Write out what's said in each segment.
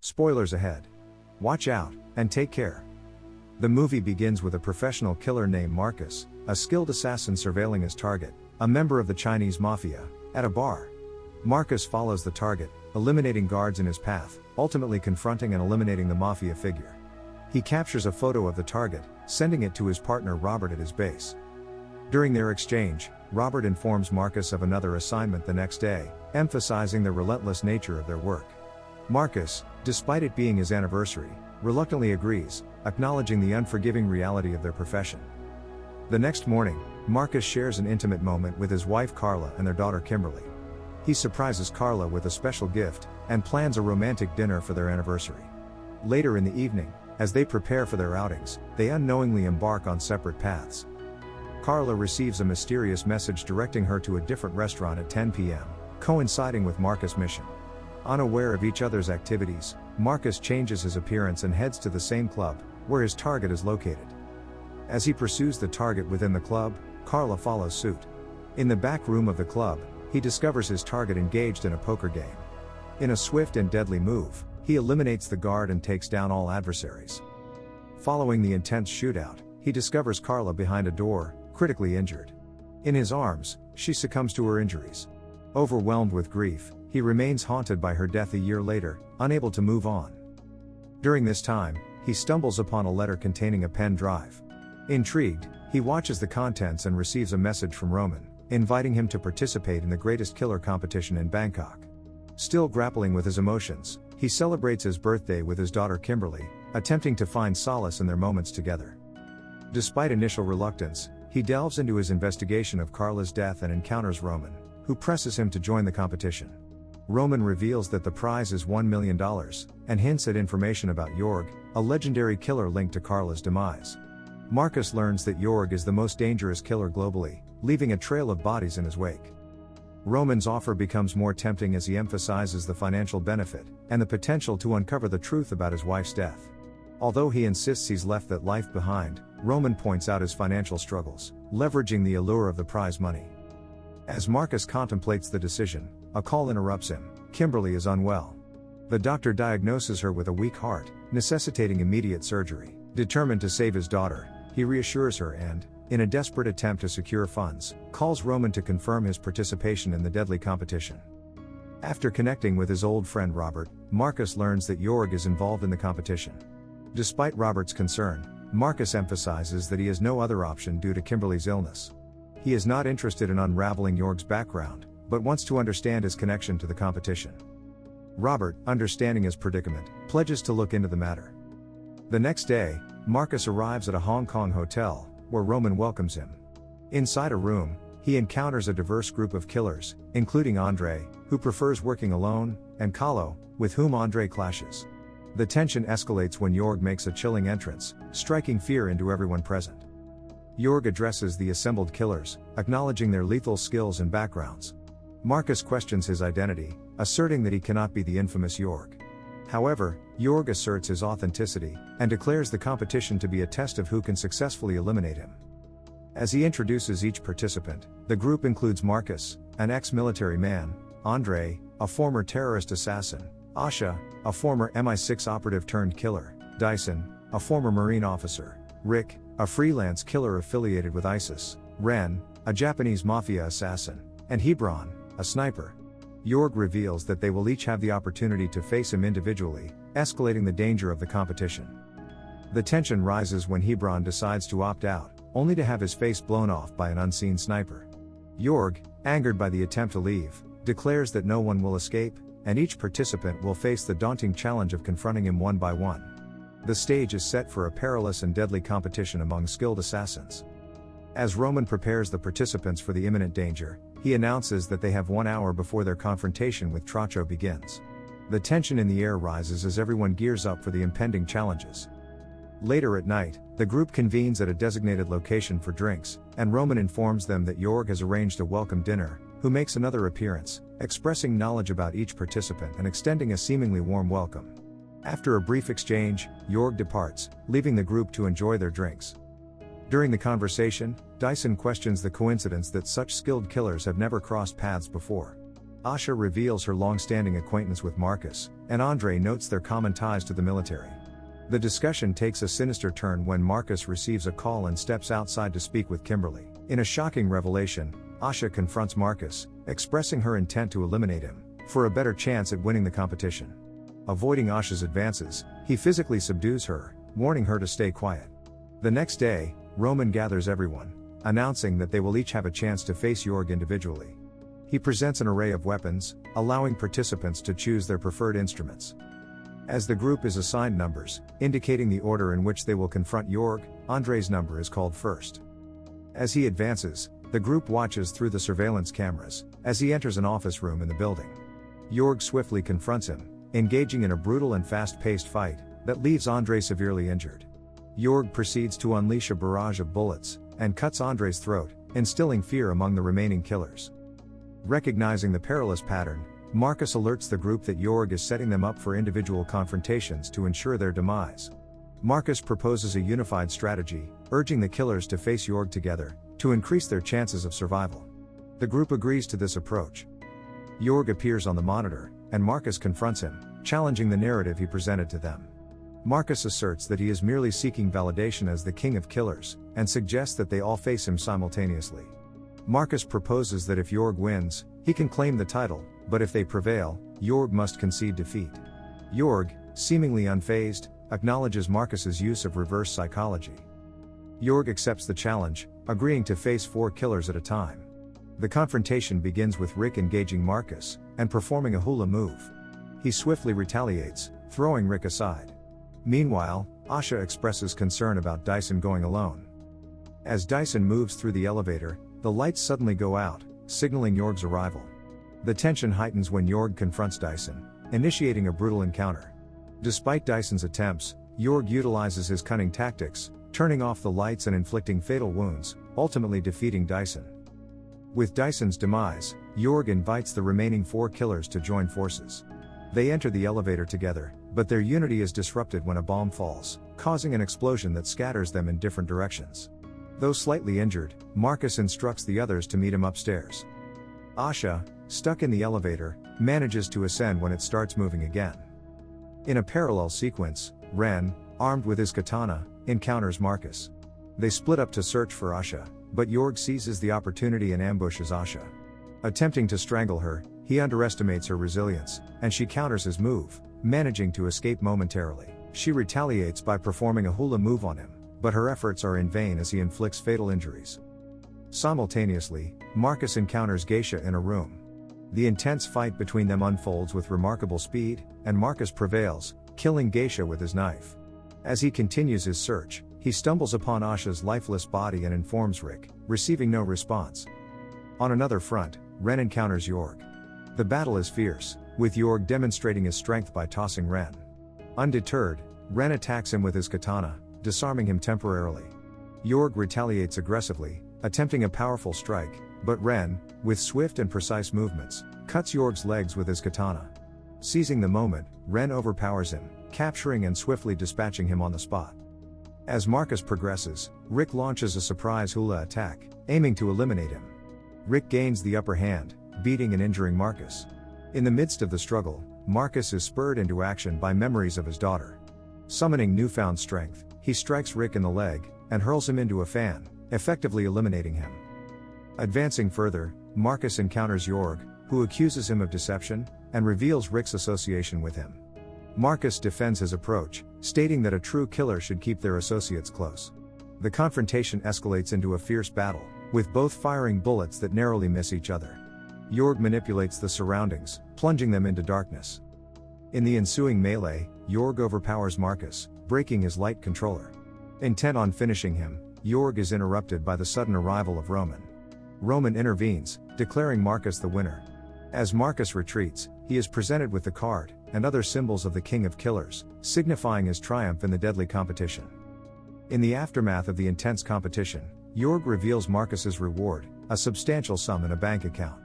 Spoilers ahead. Watch out, and take care. The movie begins with a professional killer named Marcus, a skilled assassin surveilling his target, a member of the Chinese mafia, at a bar. Marcus follows the target, eliminating guards in his path, ultimately confronting and eliminating the mafia figure. He captures a photo of the target, sending it to his partner Robert at his base. During their exchange, Robert informs Marcus of another assignment the next day, emphasizing the relentless nature of their work. Marcus, despite it being his anniversary, reluctantly agrees, acknowledging the unforgiving reality of their profession. The next morning, Marcus shares an intimate moment with his wife Carla and their daughter Kimberly. He surprises Carla with a special gift, and plans a romantic dinner for their anniversary. Later in the evening, as they prepare for their outings, they unknowingly embark on separate paths. Carla receives a mysterious message directing her to a different restaurant at 10 p.m., coinciding with Marcus' mission. Unaware of each other's activities, Marcus changes his appearance and heads to the same club, where his target is located. As he pursues the target within the club, Carla follows suit. In the back room of the club, he discovers his target engaged in a poker game. In a swift and deadly move, he eliminates the guard and takes down all adversaries. Following the intense shootout, he discovers Carla behind a door, critically injured. In his arms, she succumbs to her injuries. Overwhelmed with grief, he remains haunted by her death a year later, unable to move on. During this time, he stumbles upon a letter containing a pen drive. Intrigued, he watches the contents and receives a message from Roman, inviting him to participate in the greatest killer competition in Bangkok. Still grappling with his emotions, he celebrates his birthday with his daughter Kimberly, attempting to find solace in their moments together. Despite initial reluctance, he delves into his investigation of Carla's death and encounters Roman, who presses him to join the competition. Roman reveals that the prize is $1 million, and hints at information about Jorg, a legendary killer linked to Carla's demise. Marcus learns that Jorg is the most dangerous killer globally, leaving a trail of bodies in his wake. Roman's offer becomes more tempting as he emphasizes the financial benefit, and the potential to uncover the truth about his wife's death. Although he insists he's left that life behind, Roman points out his financial struggles, leveraging the allure of the prize money. As Marcus contemplates the decision, a call interrupts him. Kimberly is unwell. The doctor diagnoses her with a weak heart, necessitating immediate surgery. Determined to save his daughter, he reassures her and, in a desperate attempt to secure funds, calls Roman to confirm his participation in the deadly competition. After connecting with his old friend Robert, Marcus learns that Jorg is involved in the competition. Despite Robert's concern, Marcus emphasizes that he has no other option due to Kimberly's illness. He is not interested in unraveling Jorg's background, but wants to understand his connection to the competition. Robert, understanding his predicament, pledges to look into the matter. The next day, Marcus arrives at a Hong Kong hotel, where Roman welcomes him. Inside a room, he encounters a diverse group of killers, including Andre, who prefers working alone, and Kahlo, with whom Andre clashes. The tension escalates when Jorg makes a chilling entrance, striking fear into everyone present. Jorg addresses the assembled killers, acknowledging their lethal skills and backgrounds. Marcus questions his identity, asserting that he cannot be the infamous Jorg. However, Jorg asserts his authenticity, and declares the competition to be a test of who can successfully eliminate him. As he introduces each participant, the group includes Marcus, an ex-military man, Andre, a former terrorist assassin, Asha, a former MI6 operative turned killer, Dyson, a former Marine officer, Rick, a freelance killer affiliated with ISIS, Ren, a Japanese mafia assassin, and Hebron, a sniper. Jorg reveals that they will each have the opportunity to face him individually, escalating the danger of the competition. The tension rises when Hebron decides to opt out, only to have his face blown off by an unseen sniper. Jorg, angered by the attempt to leave, declares that no one will escape, and each participant will face the daunting challenge of confronting him one by one. The stage is set for a perilous and deadly competition among skilled assassins. As Roman prepares the participants for the imminent danger, he announces that they have 1 hour before their confrontation with Tracho begins. The tension in the air rises as everyone gears up for the impending challenges. Later at night, the group convenes at a designated location for drinks, and Roman informs them that Jorg has arranged a welcome dinner, who makes another appearance, expressing knowledge about each participant and extending a seemingly warm welcome. After a brief exchange, Jorg departs, leaving the group to enjoy their drinks. During the conversation, Dyson questions the coincidence that such skilled killers have never crossed paths before. Asha reveals her long-standing acquaintance with Marcus, and Andre notes their common ties to the military. The discussion takes a sinister turn when Marcus receives a call and steps outside to speak with Kimberly. In a shocking revelation, Asha confronts Marcus, expressing her intent to eliminate him, for a better chance at winning the competition. Avoiding Asha's advances, he physically subdues her, warning her to stay quiet. The next day, Roman gathers everyone, announcing that they will each have a chance to face Jorg individually. He presents an array of weapons, allowing participants to choose their preferred instruments. As the group is assigned numbers, indicating the order in which they will confront Jorg, Andre's number is called first. As he advances, the group watches through the surveillance cameras, as he enters an office room in the building. Jorg swiftly confronts him, engaging in a brutal and fast-paced fight that leaves Andre severely injured. Jorg proceeds to unleash a barrage of bullets, and cuts Andre's throat, instilling fear among the remaining killers. Recognizing the perilous pattern, Marcus alerts the group that Jorg is setting them up for individual confrontations to ensure their demise. Marcus proposes a unified strategy, urging the killers to face Jorg together, to increase their chances of survival. The group agrees to this approach. Jorg appears on the monitor, and Marcus confronts him, challenging the narrative he presented to them. Marcus asserts that he is merely seeking validation as the king of killers, and suggests that they all face him simultaneously. Marcus proposes that if Jorg wins, he can claim the title, but if they prevail, Jorg must concede defeat. Jorg, seemingly unfazed, acknowledges Marcus's use of reverse psychology. Jorg accepts the challenge, agreeing to face 4 killers at a time. The confrontation begins with Rick engaging Marcus, and performing a hula move. He swiftly retaliates, throwing Rick aside. Meanwhile, Asha expresses concern about Dyson going alone. As Dyson moves through the elevator, the lights suddenly go out, signaling Jorg's arrival. The tension heightens when Jorg confronts Dyson, initiating a brutal encounter. Despite Dyson's attempts, Jorg utilizes his cunning tactics, turning off the lights and inflicting fatal wounds, ultimately defeating Dyson. With Dyson's demise, Jorg invites the remaining 4 killers to join forces. They enter the elevator together, but their unity is disrupted when a bomb falls, causing an explosion that scatters them in different directions. Though slightly injured, Marcus instructs the others to meet him upstairs. Asha, stuck in the elevator, manages to ascend when it starts moving again. In a parallel sequence, Ren, armed with his katana, encounters Marcus. They split up to search for Asha, but Jorg seizes the opportunity and ambushes Asha. Attempting to strangle her, he underestimates her resilience, and she counters his move, managing to escape momentarily. She retaliates by performing a hula move on him, but her efforts are in vain as he inflicts fatal injuries. Simultaneously, Marcus encounters Geisha in a room. The intense fight between them unfolds with remarkable speed, and Marcus prevails, killing Geisha with his knife. As he continues his search, he stumbles upon Asha's lifeless body and informs Rick, receiving no response. On another front, Ren encounters Jorg. The battle is fierce, with Jorg demonstrating his strength by tossing Ren. Undeterred, Ren attacks him with his katana, disarming him temporarily. Jorg retaliates aggressively, attempting a powerful strike, but Ren, with swift and precise movements, cuts Jorg's legs with his katana. Seizing the moment, Ren overpowers him, capturing and swiftly dispatching him on the spot. As Marcus progresses, Rick launches a surprise hula attack, aiming to eliminate him. Rick gains the upper hand, beating and injuring Marcus. In the midst of the struggle, Marcus is spurred into action by memories of his daughter. Summoning newfound strength, he strikes Rick in the leg, and hurls him into a fan, effectively eliminating him. Advancing further, Marcus encounters Jorg, who accuses him of deception, and reveals Rick's association with him. Marcus defends his approach, stating that a true killer should keep their associates close. The confrontation escalates into a fierce battle, with both firing bullets that narrowly miss each other. Jorg manipulates the surroundings, plunging them into darkness. In the ensuing melee, Jorg overpowers Marcus, breaking his light controller. Intent on finishing him, Jorg is interrupted by the sudden arrival of Roman. Roman intervenes, declaring Marcus the winner. As Marcus retreats, he is presented with the card, and other symbols of the King of Killers, signifying his triumph in the deadly competition. In the aftermath of the intense competition, Jorg reveals Marcus's reward, a substantial sum in a bank account.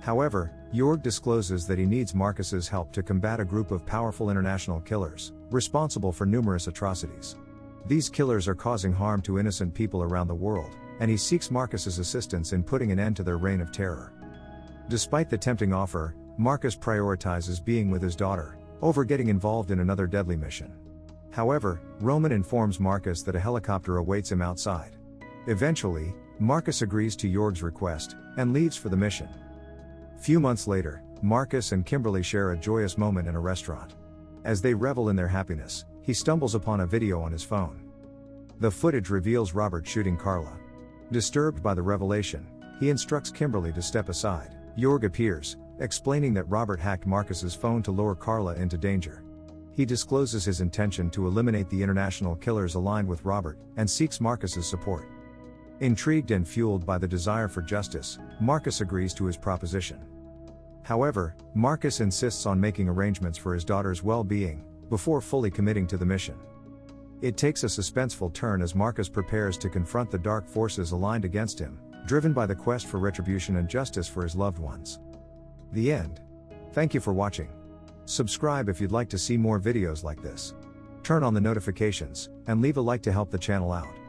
However, Jorg discloses that he needs Marcus's help to combat a group of powerful international killers, responsible for numerous atrocities. These killers are causing harm to innocent people around the world, and he seeks Marcus's assistance in putting an end to their reign of terror. Despite the tempting offer, Marcus prioritizes being with his daughter, over getting involved in another deadly mission. However, Roman informs Marcus that a helicopter awaits him outside. Eventually, Marcus agrees to Jorg's request, and leaves for the mission. Few months later, Marcus and Kimberly share a joyous moment in a restaurant. As they revel in their happiness, he stumbles upon a video on his phone. The footage reveals Robert shooting Carla. Disturbed by the revelation, he instructs Kimberly to step aside. Jorg appears, explaining that Robert hacked Marcus's phone to lure Carla into danger. He discloses his intention to eliminate the international killers aligned with Robert, and seeks Marcus's support. Intrigued and fueled by the desire for justice, Marcus agrees to his proposition. However, Marcus insists on making arrangements for his daughter's well-being, before fully committing to the mission. It takes a suspenseful turn as Marcus prepares to confront the dark forces aligned against him, driven by the quest for retribution and justice for his loved ones. The end. Thank you for watching. Subscribe if you'd like to see more videos like this. Turn on the notifications, and leave a like to help the channel out.